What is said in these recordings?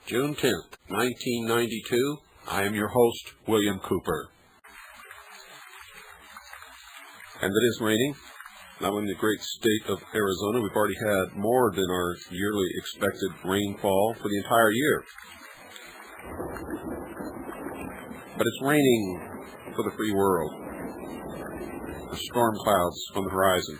June 10th, 1992. I am your host, William Cooper. And it is raining, now in the great state of Arizona. We've already had more than our yearly expected rainfall for the entire year. But it's raining for the free world. There's storm clouds on the horizon.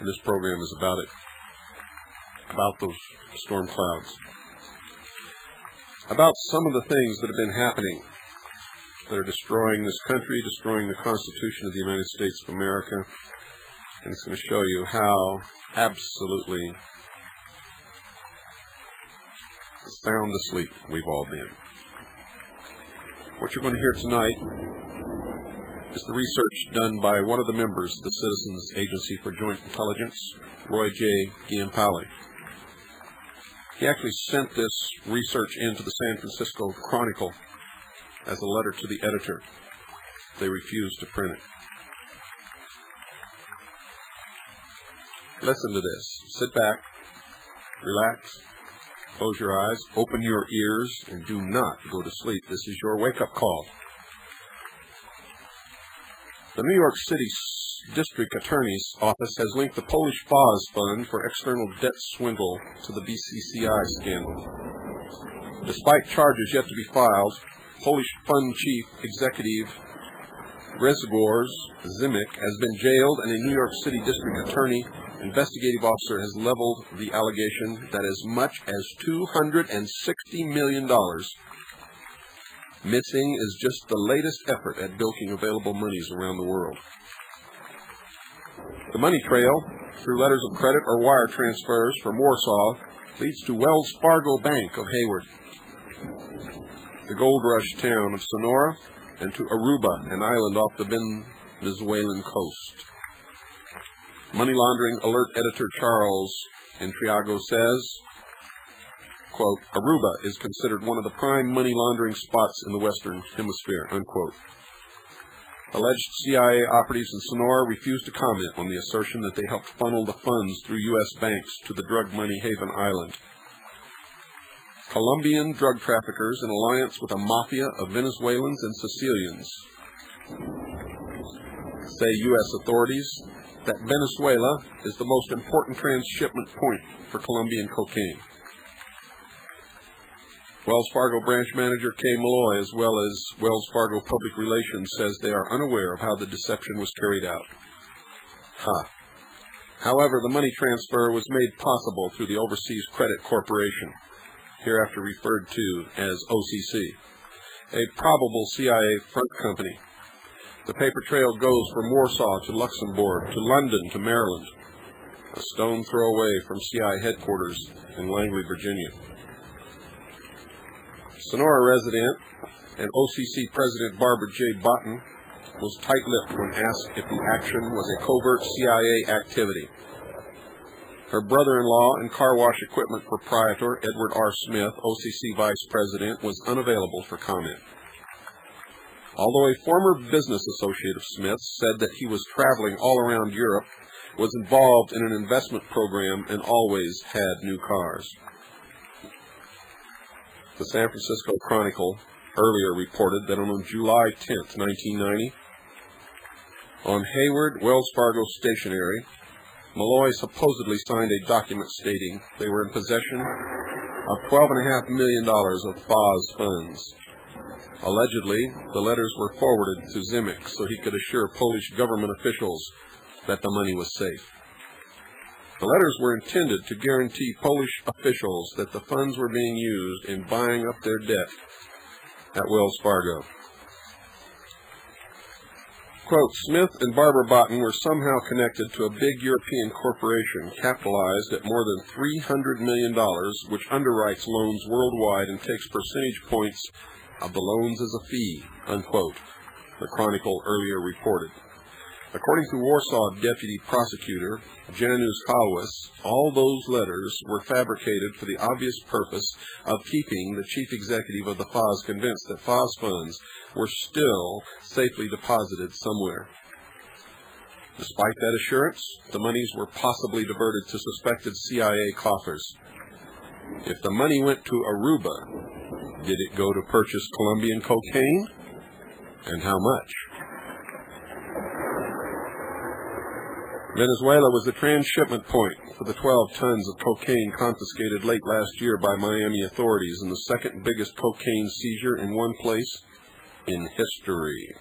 And this program is about it. About those storm clouds. About some of the things that have been happening that are destroying this country, destroying the Constitution of the United States of America. And it's going to show you how absolutely sound asleep we've all been. What you're going to hear tonight is the research done by one of the members of the Citizens Agency for Joint Intelligence, Roy J. Giampaoli. He actually sent this research into the San Francisco Chronicle as a letter to the editor. They refused to print it. Listen to this. Sit back, relax, close your eyes, open your ears, and do not go to sleep. This is your wake-up call. The New York City District Attorney's Office has linked the Polish FOSS Fund for external debt swindle to the BCCI scandal. Despite charges yet to be filed, Polish Fund Chief Executive Grzegorz Zimek has been jailed, and a New York City District Attorney investigative officer has leveled the allegation that as much as $260 million missing is just the latest effort at bilking available monies around the world. The money trail, through letters of credit or wire transfers from Warsaw, leads to Wells Fargo Bank of Hayward, the gold rush town of Sonora, and to Aruba, an island off the Venezuelan coast. Money laundering alert editor Charles Intriago says, quote, Aruba is considered one of the prime money laundering spots in the Western Hemisphere, unquote. Alleged CIA operatives in Sonora refused to comment on the assertion that they helped funnel the funds through U.S. banks to the drug money haven island. Colombian drug traffickers in alliance with a mafia of Venezuelans and Sicilians say U.S. authorities that Venezuela is the most important transshipment point for Colombian cocaine. Wells Fargo branch manager Kay Malloy, as well as Wells Fargo Public Relations, says they are unaware of how the deception was carried out. However, the money transfer was made possible through the Overseas Credit Corporation, hereafter referred to as OCC, a probable CIA front company. The paper trail goes from Warsaw to Luxembourg to London to Maryland, a stone throw away from CIA headquarters in Langley, Virginia. Sonora resident and OCC President Barbara J. Botten was tight-lipped when asked if the action was a covert CIA activity. Her brother-in-law and car wash equipment proprietor, Edward R. Smith, OCC Vice President, was unavailable for comment. Although a former business associate of Smith's said that he was traveling all around Europe, was involved in an investment program, and always had new cars. The San Francisco Chronicle earlier reported that on July 10, 1990, on Hayward Wells Fargo stationery, Malloy supposedly signed a document stating they were in possession of $12.5 million of FOSS funds. Allegedly, the letters were forwarded to Zimek so he could assure Polish government officials that the money was safe. The letters were intended to guarantee Polish officials that the funds were being used in buying up their debt at Wells Fargo. Quote, Smith and Barbara Botten were somehow connected to a big European corporation capitalized at more than $300 million, which underwrites loans worldwide and takes percentage points of the loans as a fee, unquote, the Chronicle earlier reported. According to Warsaw Deputy Prosecutor Janusz Kalwis, all those letters were fabricated for the obvious purpose of keeping the chief executive of the FOS convinced that FOS funds were still safely deposited somewhere. Despite that assurance, the monies were possibly diverted to suspected CIA coffers. If the money went to Aruba, did it go to purchase Colombian cocaine? And how much? Venezuela was the transshipment point for the 12 tons of cocaine confiscated late last year by Miami authorities, and the second biggest cocaine seizure in one place in history.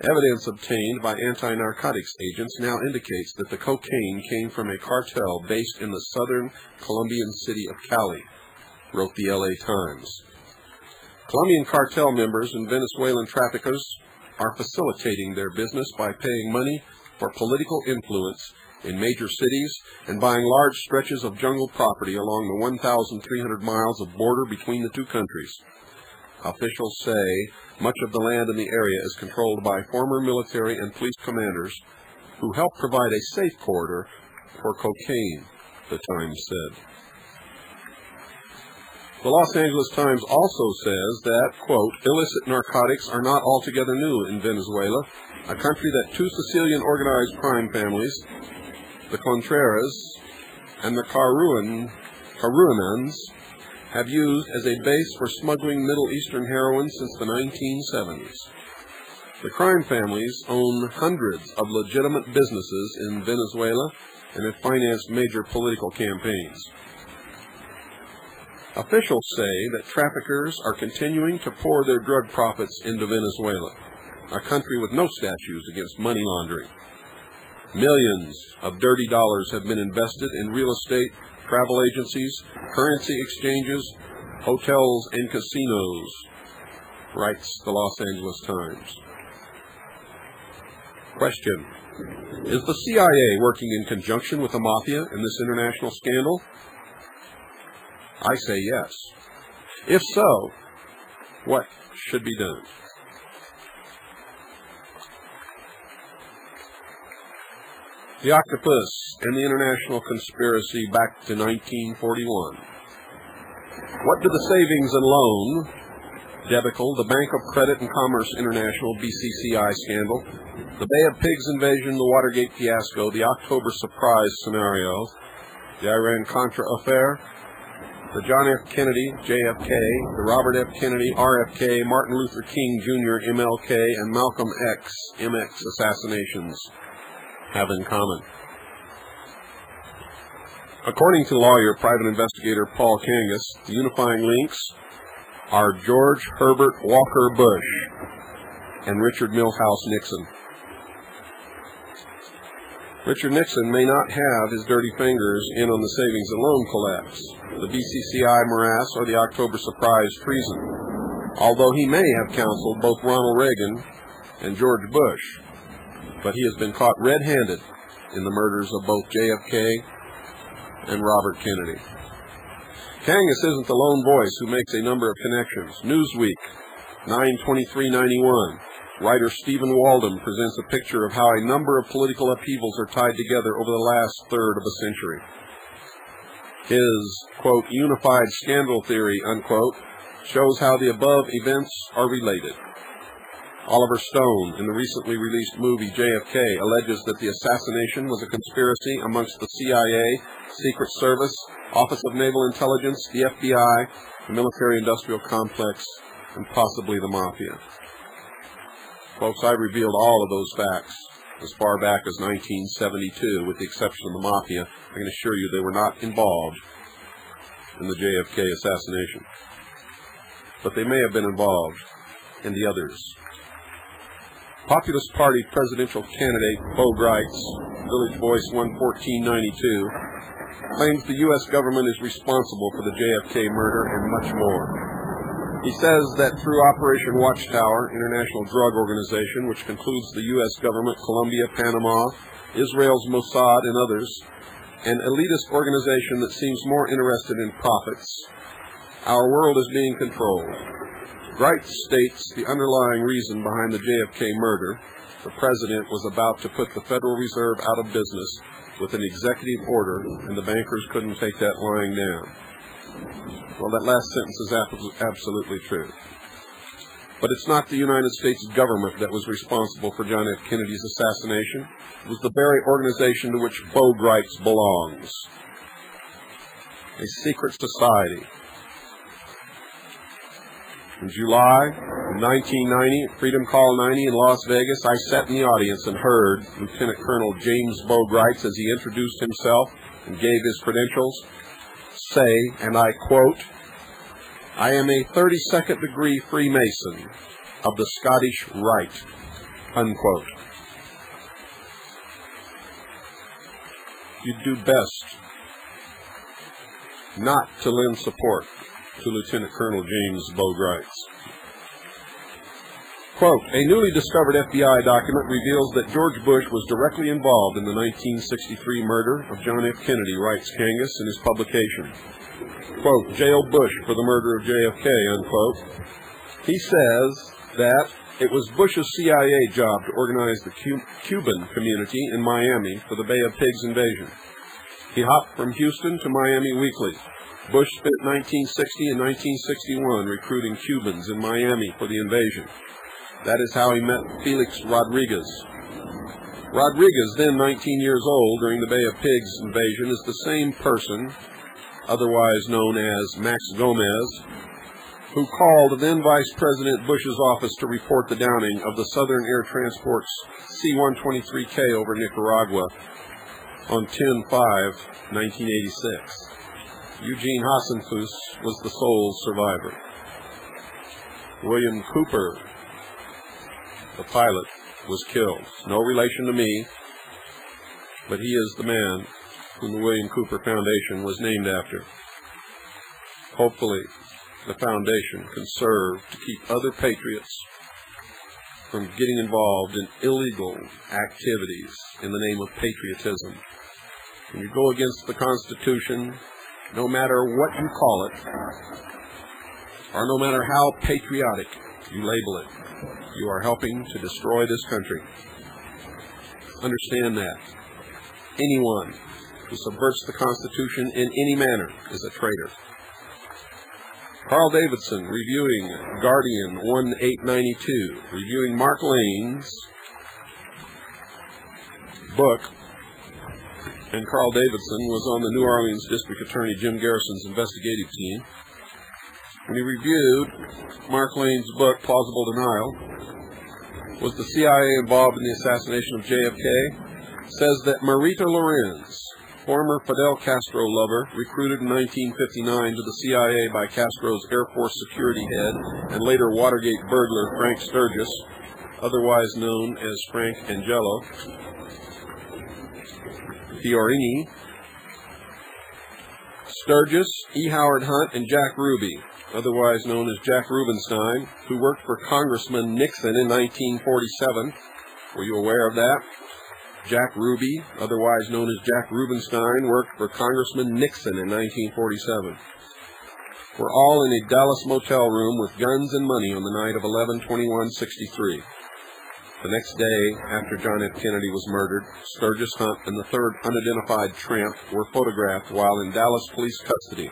Evidence obtained by anti-narcotics agents now indicates that the cocaine came from a cartel based in the southern Colombian city of Cali, wrote the LA Times. Colombian cartel members and Venezuelan traffickers are facilitating their business by paying money for political influence in major cities and buying large stretches of jungle property along the 1,300 miles of border between the two countries. Officials say much of the land in the area is controlled by former military and police commanders who help provide a safe corridor for cocaine, the Times said. The Los Angeles Times also says that, quote, illicit narcotics are not altogether new in Venezuela, a country that two Sicilian organized crime families, the Contreras and the Caruanans, have used as a base for smuggling Middle Eastern heroin since the 1970s. The crime families own hundreds of legitimate businesses in Venezuela and have financed major political campaigns. Officials say that traffickers are continuing to pour their drug profits into Venezuela, a country with no statutes against money laundering. Millions of dirty dollars have been invested in real estate, travel agencies, currency exchanges, hotels, and casinos, writes the Los Angeles Times. Question: is the CIA working in conjunction with the mafia in this international scandal? I say yes. If so, what should be done? The Octopus and the International Conspiracy back to 1941. What did the Savings and Loan debacle, the Bank of Credit and Commerce International BCCI scandal, the Bay of Pigs invasion, the Watergate fiasco, the October surprise scenario, the Iran-Contra affair, the John F. Kennedy, JFK, the Robert F. Kennedy, RFK, Martin Luther King Jr., MLK, and Malcolm X, MX assassinations have in common? According to lawyer, private investigator Paul Kangas, the unifying links are George Herbert Walker Bush and Richard Milhouse Nixon. Richard Nixon may not have his dirty fingers in on the savings and loan collapse, the BCCI morass, or the October surprise treason, although he may have counseled both Ronald Reagan and George Bush, but he has been caught red-handed in the murders of both JFK and Robert Kennedy. Kangas isn't the lone voice who makes a number of connections. Newsweek, 9/23/91. Writer Stephen Walden presents a picture of how a number of political upheavals are tied together over the last third of a century. His, quote, unified scandal theory, unquote, shows how the above events are related. Oliver Stone, in the recently released movie JFK, alleges that the assassination was a conspiracy amongst the CIA, Secret Service, Office of Naval Intelligence, the FBI, the military-industrial complex, and possibly the Mafia. Folks, I revealed all of those facts as far back as 1972, with the exception of the Mafia. I can assure you they were not involved in the JFK assassination. but they may have been involved in the others. Populist Party presidential candidate Bo Gritz, Village Voice 11492, claims the U.S. government is responsible for the JFK murder and much more. He says that through Operation Watchtower, international drug organization, which concludes the U.S. government, Colombia, Panama, Israel's Mossad, and others, an elitist organization that seems more interested in profits, our world is being controlled. Gritz states the underlying reason behind the JFK murder: the president was about to put the Federal Reserve out of business with an executive order, and the bankers couldn't take that lying down. Well, that last sentence is absolutely true. But it's not the United States government that was responsible for John F. Kennedy's assassination. It was the very organization to which Bo Gritz belongs. A secret society. In July of 1990, at Freedom Call 90 in Las Vegas, I sat in the audience and heard Lieutenant Colonel James Bo Gritz, as he introduced himself and gave his credentials, say, and I quote, "I am a 32nd degree Freemason of the Scottish Rite," unquote. You'd do best not to lend support to Lieutenant Colonel James Bo Gritz. Quote, "A newly discovered FBI document reveals that George Bush was directly involved in the 1963 murder of John F. Kennedy," writes Kangas in his publication. Quote, "Jail Bush for the murder of JFK," unquote. He says that it was Bush's CIA job to organize the Cuban community in Miami for the Bay of Pigs invasion. He hopped from Houston to Miami weekly. Bush spent 1960 and 1961 recruiting Cubans in Miami for the invasion. That is how he met Felix Rodriguez. Rodriguez, then 19 years old during the Bay of Pigs invasion, is the same person, otherwise known as Max Gomez, who called then Vice President Bush's office to report the downing of the Southern Air Transport's C-123K over Nicaragua on 10/5/1986. Eugene Hassenfuss was the sole survivor. William Cooper, the pilot, was killed. No relation to me, but he is the man whom the William Cooper Foundation was named after. Hopefully, the foundation can serve to keep other patriots from getting involved in illegal activities in the name of patriotism. When you go against the Constitution, no matter what you call it, or no matter how patriotic you label it, you are helping to destroy this country. Understand that. Anyone who subverts the Constitution in any manner is a traitor. Carl Davidson, reviewing Guardian 1892, reviewing Mark Lane's book, and Carl Davidson was on the New Orleans District Attorney Jim Garrison's investigative team. When he reviewed Mark Lane's book, Plausible Denial, was the CIA involved in the assassination of JFK, says that Marita Lorenz, former Fidel Castro lover, recruited in 1959 to the CIA by Castro's Air Force security head and later Watergate burglar Frank Sturgis, otherwise known as Frank Angelo Fiorini. Sturgis, E. Howard Hunt, and Jack Ruby, otherwise known as Jack Rubenstein, who worked for Congressman Nixon in 1947. Were you aware of that? Jack Ruby, otherwise known as Jack Rubenstein, worked for Congressman Nixon in 1947. Were all in a Dallas motel room with guns and money on the night of 11/21/63. The next day, after John F. Kennedy was murdered, Sturgis, Hunt, and the third unidentified tramp were photographed while in Dallas police custody.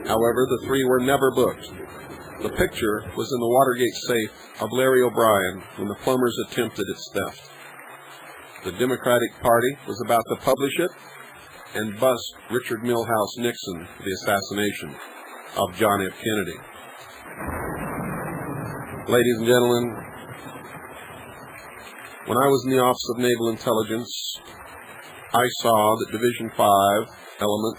However, the three were never booked. The picture was in the Watergate safe of Larry O'Brien when the plumbers attempted its theft. The Democratic Party was about to publish it and bust Richard Milhouse Nixon for the assassination of John F. Kennedy. Ladies and gentlemen, when I was in the Office of Naval Intelligence, I saw that Division 5 elements